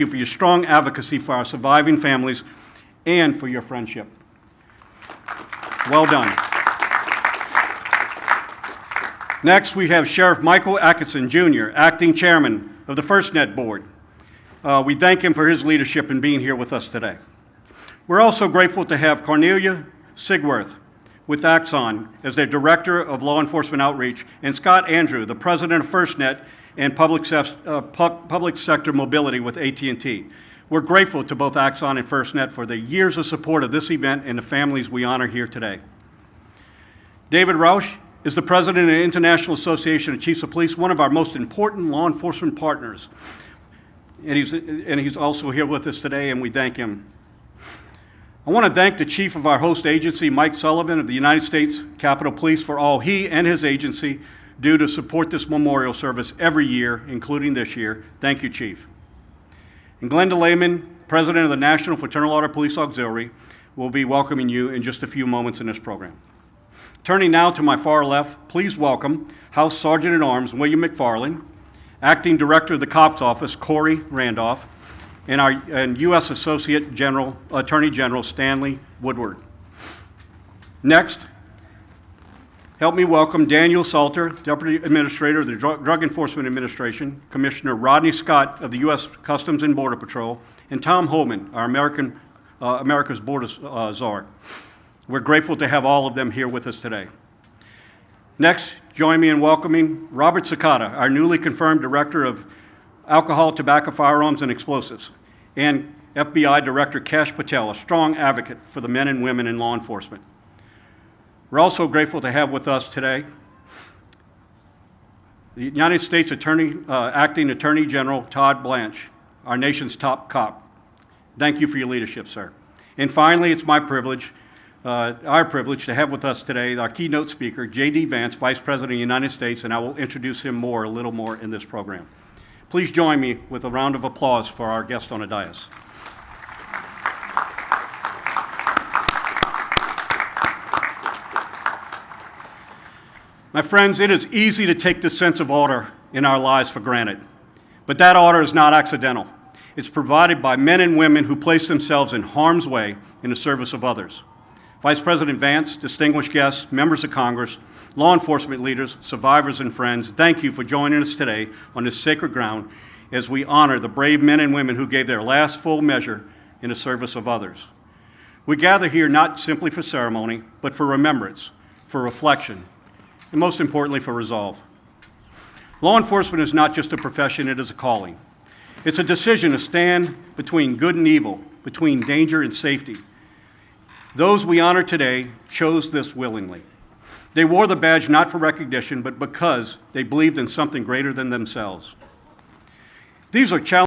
you for your strong advocacy for our surviving families and for your friendship. Well done. Next, we have Sheriff Michael Atkinson, Jr., Acting Chairman of the FirstNet Board. We thank him for his leadership in being here with us today. We're also grateful to have Cornelia Sigworth with Axon as their Director of Law Enforcement Outreach, and Scott Andrew, the President of FirstNet and Public Sector Mobility with AT&T. We're grateful to both Axon and FirstNet for the years of support of this event and the families we honor here today. David Rausch is the President of the International Association of Chiefs of Police, one of our most important law enforcement partners. And he's also here with us today, and we thank him. I want to thank the Chief of our host agency, Mike Sullivan of the United States Capitol Police, for all he and his agency do to support this memorial service every year, including this year. Thank you, Chief. And Glenda Lehman, President of the National Fraternal Order Police Auxiliary, will be welcoming you in just a few moments in this program. Turning now to my far left, please welcome House Sergeant at Arms William McFarland, Acting Director of the COPS Office Corey Randolph, and U.S. Associate Attorney General Stanley Woodward. Next, help me welcome Daniel Salter, Deputy Administrator of the Drug Enforcement Administration, Commissioner Rodney Scott of the U.S. Customs and Border Patrol, and Tom Holman, our America's Border Czar. We're grateful to have all of them here with us today. Next, join me in welcoming Robert Sakata, our newly confirmed Director of Alcohol, Tobacco, Firearms, and Explosives, and FBI Director Kash Patel, a strong advocate for the men and women in law enforcement. We're also grateful to have with us today the United States Acting Attorney General Todd Blanche, our nation's top cop. Thank you for your leadership, sir. And finally, it's our privilege to have with us today our keynote speaker, J.D. Vance, Vice President of the United States, and I will introduce him a little more in this program. Please join me with a round of applause for our guest on the dais. My friends, it is easy to take this sense of order in our lives for granted, but that order is not accidental. It's provided by men and women who place themselves in harm's way in the service of others. Vice President Vance, distinguished guests, members of Congress, law enforcement leaders, survivors, and friends, thank you for joining us today on this sacred ground as we honor the brave men and women who gave their last full measure in the service of others. We gather here not simply for ceremony, but for remembrance, for reflection, and most importantly, for resolve. Law enforcement is not just a profession, it is a calling. It's a decision to stand between good and evil, between danger and safety. Those we honor today chose this willingly. They wore the badge not for recognition, but because they believed in something greater than themselves. These are challenges